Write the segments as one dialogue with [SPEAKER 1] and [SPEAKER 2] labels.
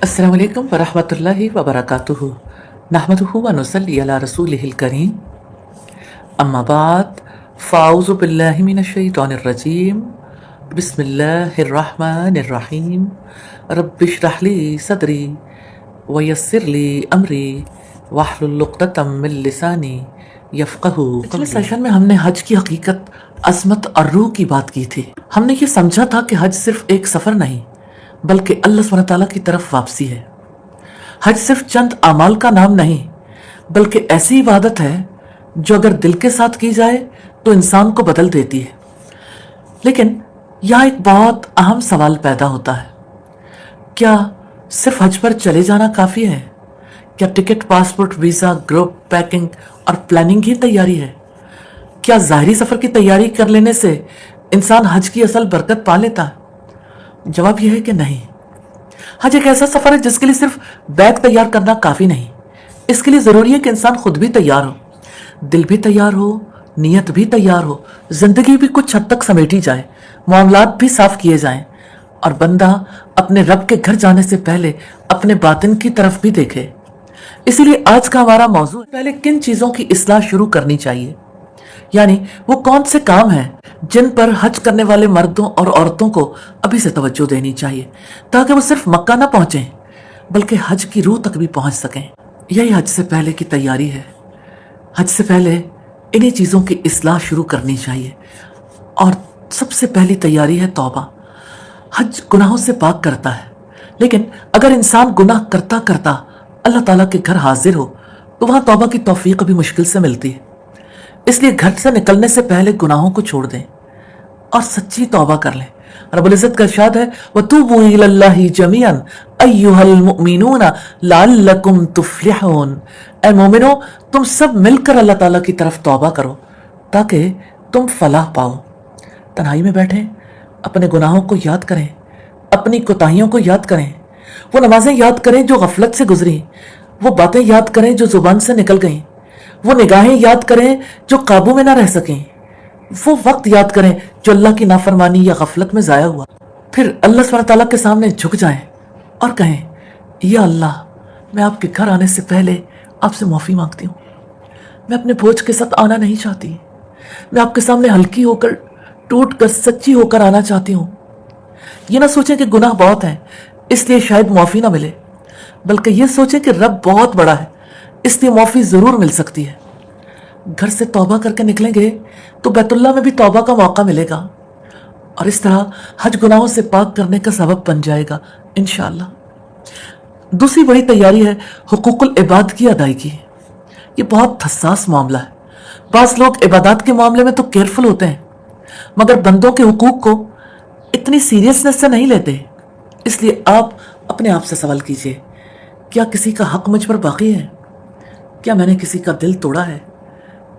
[SPEAKER 1] السلام علیکم ورحمۃ اللہ وبرکاتہ نحمدہ ونصلی علی رسولہ الکریم اما بعد فاعوذ باللہ من الشیطان الرجیم بسم اللہ الرحمن الرحیم رب اشرح لی صدری ویسر لی امری واحلل عقدۃ من لسانی یفقہوا قولی۔ پچھلے سیشن میں ہم نے حج کی حقیقت، عظمت اور روح کی بات کی تھی۔ ہم نے یہ سمجھا تھا کہ حج صرف ایک سفر نہیں بلکہ اللہ سبحانہ تعالیٰ کی طرف واپسی ہے۔ حج صرف چند اعمال کا نام نہیں بلکہ ایسی عبادت ہے جو اگر دل کے ساتھ کی جائے تو انسان کو بدل دیتی ہے۔ لیکن یہاں ایک بہت اہم سوال پیدا ہوتا ہے، کیا صرف حج پر چلے جانا کافی ہے؟ کیا ticket, passport, visa, group packing اور پلاننگ ہی تیاری ہے؟ کیا ظاہری سفر کی تیاری کر لینے سے انسان حج کی اصل برکت پا لیتا ہے؟ جواب یہ ہے کہ نہیں۔ حج ایک ایسا سفر ہے جس کے لیے صرف بیگ تیار کرنا کافی نہیں، اس کے لیے ضروری ہے کہ انسان خود بھی تیار ہو، دل بھی تیار ہو، نیت بھی تیار ہو، زندگی بھی کچھ حد تک سمیٹی جائے، معاملات بھی صاف کیے جائیں اور بندہ اپنے رب کے گھر جانے سے پہلے اپنے باطن کی طرف بھی دیکھے۔ اسی لیے آج کا ہمارا موضوع ہے پہلے کن چیزوں کی اصلاح شروع کرنی چاہیے، یعنی وہ کون سے کام ہیں جن پر حج کرنے والے مردوں اور عورتوں کو ابھی سے توجہ دینی چاہیے تاکہ وہ صرف مکہ نہ پہنچیں بلکہ حج کی روح تک بھی پہنچ سکیں۔ یہی حج سے پہلے کی تیاری ہے۔ حج سے پہلے انہی چیزوں کی اصلاح شروع کرنی چاہیے اور سب سے پہلی تیاری ہے توبہ۔ حج گناہوں سے پاک کرتا ہے، لیکن اگر انسان گناہ کرتا کرتا اللہ تعالیٰ کے گھر حاضر ہو تو وہاں توبہ کی توفیق بھی مشکل سے ملتی ہے۔ اس لیے گھر سے نکلنے سے پہلے گناہوں کو چھوڑ دیں اور سچی توبہ کر لیں۔ رب العزت کا ارشاد ہے وَتُوبُوا إِلَى اللَّهِ جَمِيعًا أَيُّهَا الْمُؤْمِنُونَ لَعَلَّكُمْ تُفْلِحُونَ۔ اے مومنو، تم سب مل کر اللہ تعالیٰ کی طرف توبہ کرو تاکہ تم فلاح پاؤ۔ تنہائی میں بیٹھیں، اپنے گناہوں کو یاد کریں، اپنی کوتاہیوں کو یاد کریں، وہ نمازیں یاد کریں جو غفلت سے گزری، وہ باتیں یاد کریں جو زبان سے نکل گئیں، وہ نگاہیں یاد کریں جو قابو میں نہ رہ سکیں، وہ وقت یاد کریں جو اللہ کی نافرمانی یا غفلت میں ضائع ہوا۔ پھر اللہ سبحانہ تعالیٰ کے سامنے جھک جائیں اور کہیں یا اللہ، میں آپ کے گھر آنے سے پہلے آپ سے معافی مانگتی ہوں۔ میں اپنے بوجھ کے ساتھ آنا نہیں چاہتی، میں آپ کے سامنے ہلکی ہو کر، ٹوٹ کر، سچی ہو کر آنا چاہتی ہوں۔ یہ نہ سوچیں کہ گناہ بہت ہیں اس لیے شاید معافی نہ ملے، بلکہ یہ سوچیں کہ رب بہت بڑا ہے اس لیے معافی ضرور مل سکتی ہے۔ گھر سے توبہ کر کے نکلیں گے تو بیت اللہ میں بھی توبہ کا موقع ملے گا اور اس طرح حج گناہوں سے پاک کرنے کا سبب بن جائے گا انشاءاللہ۔ دوسری بڑی تیاری ہے حقوق العباد کی ادائیگی۔ یہ بہت حساس معاملہ ہے۔ بعض لوگ عبادات کے معاملے میں تو کیئرفل ہوتے ہیں مگر بندوں کے حقوق کو اتنی سیریسنس سے نہیں لیتے۔ اس لیے آپ اپنے آپ سے سوال کیجئے، کیا کسی کا حق مجھ پر باقی ہے؟ کیا میں نے کسی کا دل توڑا ہے؟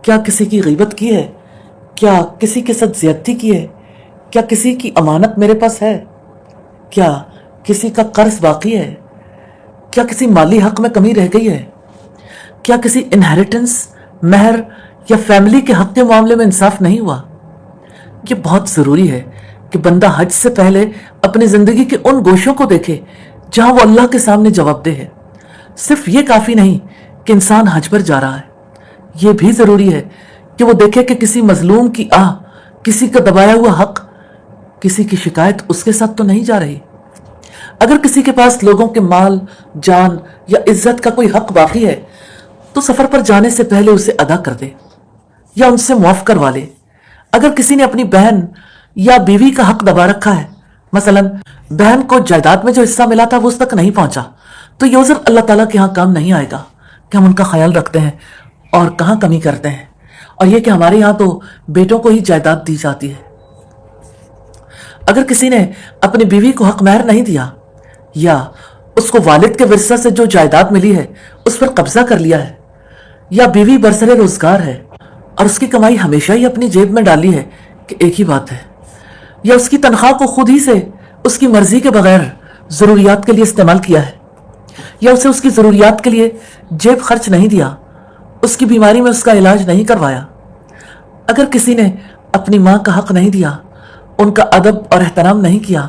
[SPEAKER 1] کیا کسی کی غیبت کی ہے؟ کیا کسی کے ساتھ زیادتی کی ہے؟ کیا کسی کی امانت میرے پاس ہے؟ کیا کسی کا قرض باقی ہے؟ کیا کسی مالی حق میں کمی رہ گئی ہے؟ کیا کسی انہیریٹنس، مہر یا فیملی کے حق کے معاملے میں انصاف نہیں ہوا؟ یہ بہت ضروری ہے کہ بندہ حج سے پہلے اپنی زندگی کے ان گوشوں کو دیکھے جہاں وہ اللہ کے سامنے جواب دہ ہے۔ صرف یہ کافی نہیں کہ انسان حج پر جا رہا ہے، یہ بھی ضروری ہے کہ وہ دیکھے کہ کسی مظلوم کی آہ، کسی کا دبایا ہوا حق، کسی کی شکایت اس کے ساتھ تو نہیں جا رہی۔ اگر کسی کے پاس لوگوں کے مال، جان یا عزت کا کوئی حق باقی ہے تو سفر پر جانے سے پہلے اسے ادا کر دے یا ان سے معاف کروا لے۔ اگر کسی نے اپنی بہن یا بیوی کا حق دبا رکھا ہے، مثلا بہن کو جائیداد میں جو حصہ ملا تھا وہ اس تک نہیں پہنچا، تو یہ عذر اللہ تعالیٰ کے ہاں کام نہیں آئے گا کہ ہم ان کا خیال رکھتے ہیں اور کہاں کمی کرتے ہیں، اور یہ کہ ہمارے یہاں تو بیٹوں کو ہی جائیداد دی جاتی ہے۔ اگر کسی نے اپنی بیوی کو حق مہر نہیں دیا یا اس کو والد کے ورثہ سے جو جائیداد ملی ہے اس پر قبضہ کر لیا ہے، یا بیوی برسر روزگار ہے اور اس کی کمائی ہمیشہ ہی اپنی جیب میں ڈالی ہے کہ ایک ہی بات ہے، یا اس کی تنخواہ کو خود ہی سے اس کی مرضی کے بغیر ضروریات کے لیے استعمال کیا ہے، یا اسے اس کی ضروریات کے لیے جیب خرچ نہیں دیا، اس کی بیماری میں اس کا علاج نہیں کروایا، اگر کسی نے اپنی ماں کا حق نہیں دیا، ان کا ادب اور احترام نہیں کیا،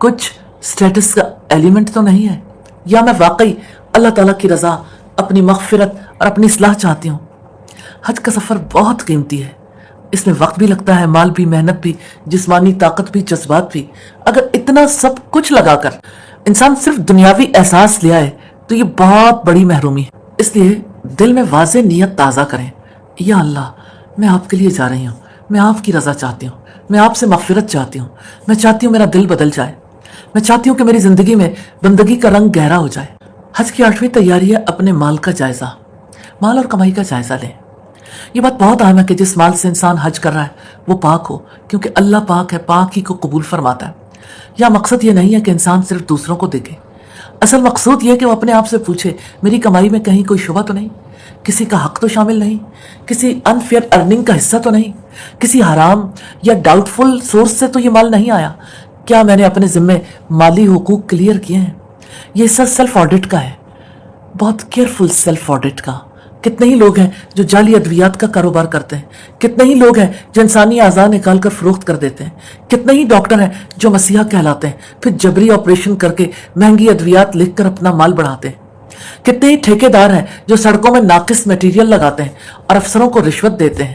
[SPEAKER 1] کچھ سٹیٹس کا ایلیمنٹ تو نہیں ہے، یا میں واقعی اللہ تعالیٰ کی رضا، اپنی مغفرت اور اپنی اصلاح چاہتی ہوں۔ حج کا سفر بہت قیمتی ہے، اس میں وقت بھی لگتا ہے، مال بھی، محنت بھی، جسمانی طاقت بھی، جذبات بھی۔ اگر اتنا سب کچھ لگا کر انسان صرف دنیاوی احساس لے آئے تو یہ بہت بڑی محرومی ہے۔ اس لیے دل میں واضح نیت تازہ کریں، یا اللہ میں آپ کے لیے جا رہی ہوں، میں آپ کی رضا چاہتی ہوں، میں آپ سے مغفرت چاہتی ہوں، میں چاہتی ہوں میرا دل بدل جائے، میں چاہتی ہوں کہ میری زندگی میں بندگی کا رنگ گہرا ہو جائے۔ حج کی 8ویں تیاری ہے اپنے مال کا جائزہ، مال اور کمائی کا جائزہ لیں۔ یہ بات بہت اہم ہے کہ جس مال سے انسان حج کر رہا ہے وہ پاک ہو، کیونکہ اللہ پاک ہے، پاک ہی کو قبول فرماتا ہے۔ یا مقصد یہ نہیں ہے کہ انسان صرف دوسروں کو دیکھے، اصل مقصود یہ کہ وہ اپنے آپ سے پوچھے میری کمائی میں کہیں کوئی شبہ تو نہیں، کسی کا حق تو شامل نہیں، کسی انفیئر ارننگ کا حصہ تو نہیں، کسی حرام یا ڈاؤٹ فل سورس سے تو یہ مال نہیں آیا، کیا میں نے اپنے ذمے مالی حقوق کلیئر کیے ہیں؟ یہ حصہ سیلف آڈٹ کا ہے، بہت کیئرفل سیلف آڈٹ کا۔ کتنے ہی لوگ ہیں جو جعلی ادویات کا کاروبار کرتے ہیں، کتنے ہی لوگ ہیں جو انسانی اعضاء نکال کر فروخت کر دیتے ہیں، کتنے ہی ڈاکٹر ہیں جو مسیحا کہلاتے ہیں پھر جبری آپریشن کر کے مہنگی ادویات لکھ کر اپنا مال بڑھاتے ہیں، کتنے ہی ٹھیکیدار ہیں جو سڑکوں میں ناقص میٹیریل لگاتے ہیں اور افسروں کو رشوت دیتے ہیں۔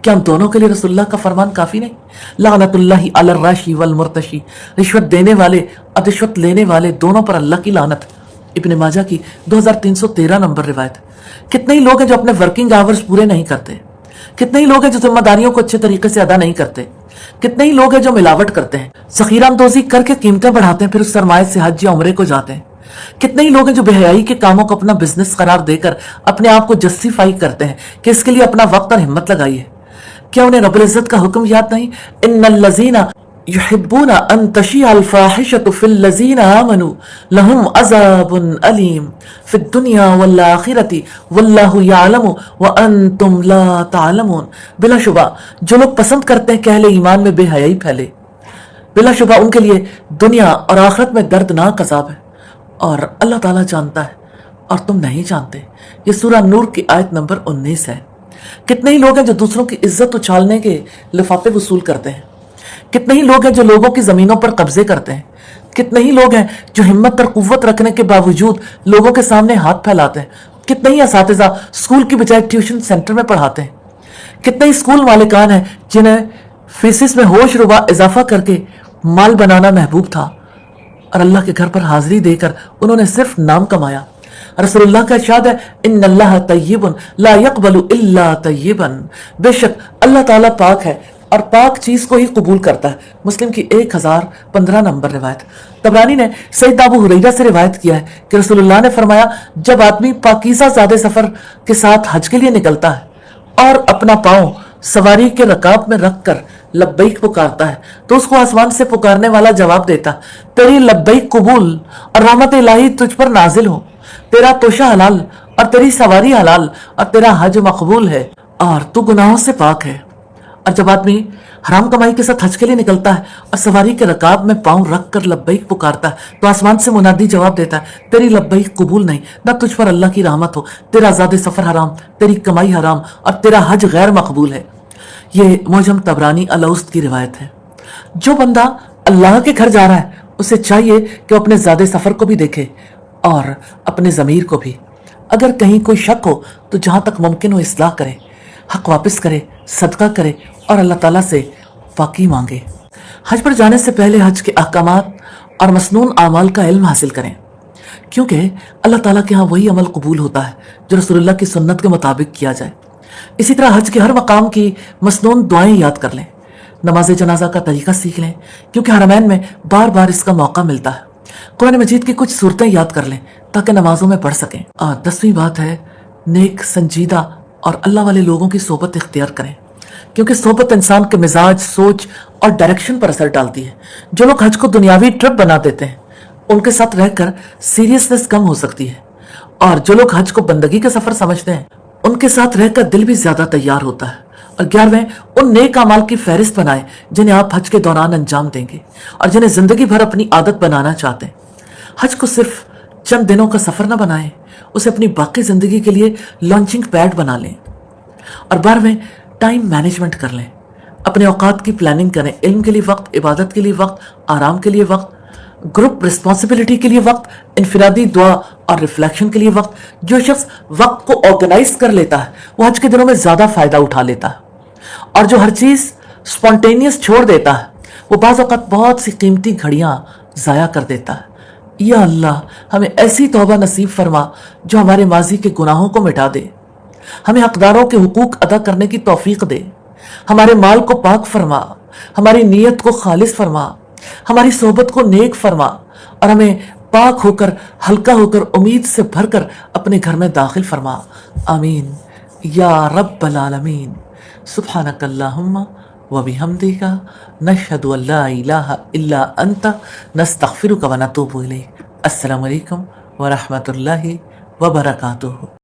[SPEAKER 1] کیا ہم دونوں کے لیے رسول اللہ کا فرمان کافی نہیں؟ لعنت اللہ علی الراشی والمرتشی، رشوت دینے والے اور رشوت لینے والے دونوں پر اللہ کی لعنت۔ ابن ماجہ کی 2313 نمبر روایت۔ کتنے ہی لوگ ہیں جو اپنے ورکنگ آورز پورے نہیں کرتے، کتنے ہی لوگ ہیں جو ذمہ داریوں کو اچھے طریقے سے ادا نہیں کرتے، کتنے ہی لوگ ہیں جو ملاوٹ کرتے ہیں، ذخیرہ اندوزی کر کے قیمتیں بڑھاتے ہیں، پھر اس سرمایہ سے حج یا عمرے کو جاتے ہیں۔ کتنے ہی لوگ ہیں جو بے حیائی کے کاموں کو اپنا بزنس قرار دے کر اپنے آپ کو جسٹیفائی کرتے ہیں کہ اس کے لیے اپنا وقت اور ہمت لگائی ہے۔ کیا انہیں رب العزت کا حکم یاد نہیں؟ ان الذین یحبون ان تشیع الفاحشۃ فی الذین آمنوا لہم عذاب علیم فی الدنیا والآخرۃ واللہ یعلم وانتم لا تعلمون۔ بلا شبہ جو لوگ پسند کرتے ہیں کہ اہل ایمان میں بے حیائی پھیلے، بلا شبہ ان کے لیے دنیا اور آخرت میں دردناک عذاب ہے، اور اللہ تعالیٰ جانتا ہے اور تم نہیں جانتے۔ یہ سورہ نور کی آیت نمبر 19 ہے۔ کتنے ہی لوگ ہیں جو دوسروں کی عزت اچھالنے کے لفافے وصول کرتے ہیں، کتنے ہی لوگ ہیں جو لوگوں کی زمینوں پر قبضے کرتے ہیں، کتنے ہی لوگ ہیں جو ہمت اور قوت رکھنے کے باوجود لوگوں کے سامنے ہاتھ پھیلاتے ہیں، کتنے ہی اساتذہ اسکول کی بجائے ٹیوشن سینٹر میں پڑھاتے ہیں، کتنے ہی اسکول مالکان ہیں جنہیں فیسز میں ہوش ربا اضافہ کر کے مال بنانا محبوب تھا اور اللہ کے گھر پر حاضری دے کر انہوں نے صرف نام کمایا۔ رسول اللہ کا ارشاد ہے ان اللہ طیب لا يقبل الا طیبا، بے شک اللہ تعالیٰ پاک ہے اور پاک چیز کو ہی قبول کرتا ہے۔ مسلم کی 1015 نمبر روایت۔ طبرانی نے سید ابو ہریرہ سے روایت کیا ہے کہ رسول اللہ نے فرمایا جب آدمی پاکیزہ زادہ سفر کے ساتھ حج کے لیے نکلتا ہے اور اپنا پاؤں سواری کے رکاب میں رکھ کر لبیک پکارتا ہے تو اس کو آسمان سے پکارنے والا جواب دیتا تیری لبیک قبول اور رحمت الہی تجھ پر نازل ہو، تیرا توشہ حلال اور تیری سواری حلال اور تیرا حج مقبول ہے اور تو گناہوں سے پاک ہے۔ اور جب آدمی حرام کمائی کے ساتھ حج کے لیے نکلتا ہے اور سواری کے رکاب میں پاؤں رکھ کر لبیک پکارتا ہے تو آسمان سے منادی جواب دیتا ہے تیری لبیک قبول نہیں، نہ تجھ پر اللہ کی رحمت ہو، تیرا زاد سفر حرام، تیری کمائی حرام اور تیرا حج غیر مقبول ہے۔ یہ معجم طبرانی الاوسط کی روایت ہے۔ جو بندہ اللہ کے گھر جا رہا ہے اسے چاہیے کہ وہ اپنے زاد سفر کو بھی دیکھے اور اپنے ضمیر کو بھی۔ اگر کہیں کوئی شک ہو تو جہاں تک ممکن ہو اصلاح کرے، حق واپس کرے، صدقہ کرے اور اللہ تعالیٰ سے پاکی مانگے۔ حج پر جانے سے پہلے حج کے احکامات اور مسنون اعمال کا علم حاصل کریں، کیونکہ اللہ تعالیٰ کے ہاں وہی عمل قبول ہوتا ہے جو رسول اللہ کی سنت کے مطابق کیا جائے۔ اسی طرح حج کے ہر مقام کی مسنون دعائیں یاد کر لیں، نماز جنازہ کا طریقہ سیکھ لیں کیونکہ حرمین میں بار بار اس کا موقع ملتا ہے۔ قرآن مجید کی کچھ صورتیں یاد کر لیں تاکہ نمازوں میں پڑھ سکیں۔ اور 10ویں بات ہے نیک، سنجیدہ اور اللہ والے لوگوں کی صحبت اختیار کریں، کیونکہ صحبت انسان کے مزاج، سوچ اور ڈائریکشن پر اثر ڈالتی ہے۔ جو لوگ حج کو دنیاوی ٹرپ بنا دیتے ہیں ان کے ساتھ رہ کر سیریسنس کم ہو سکتی ہے، اور جو لوگ حج کو بندگی کا سفر سمجھتے ہیں ان کے ساتھ رہ کر دل بھی زیادہ تیار ہوتا ہے۔ اور 11ویں ان نیک اعمال کی فہرست بنائیں جنہیں آپ حج کے دوران انجام دیں گے اور جنہیں زندگی بھر اپنی عادت بنانا چاہتے ہیں۔ حج کو صرف چند دنوں کا سفر نہ بنائیں، اسے اپنی باقی زندگی کے لیے لانچنگ پیڈ بنا لیں۔ اور 12ویں ٹائم مینجمنٹ کر لیں، اپنے اوقات کی پلاننگ کریں، علم کے لیے وقت، عبادت کے لیے وقت، آرام کے لیے وقت، گروپ رسپانسبلٹی کے لیے وقت، انفرادی دعا اور ریفلیکشن کے لیے وقت۔ جو شخص وقت کو آرگنائز کر لیتا ہے وہ حج کے دنوں میں زیادہ فائدہ اٹھا لیتا ہے، اور جو ہر چیز سپونٹینیس چھوڑ دیتا ہے وہ بعض اوقات بہت سی قیمتی گھڑیاں ضائع کر دیتا ہے۔ یا اللہ ہمیں ایسی توبہ نصیب فرما جو ہمارے ماضی کے گناہوں کو مٹا دے، ہمیں حقداروں کے حقوق ادا کرنے کی توفیق دے، ہمارے مال کو پاک فرما، ہماری نیت کو خالص فرما، ہماری صحبت کو نیک فرما، اور ہمیں پاک ہو کر، ہلکا ہو کر، امید سے بھر کر اپنے گھر میں داخل فرما۔ آمین یا رب العالمین۔ سبحانک اللہم وبحمدک، نشہد ان لا الہ الا انت، نستغفرک ونتوب الیک۔ السلام علیکم ورحمۃ اللہ وبرکاتہ۔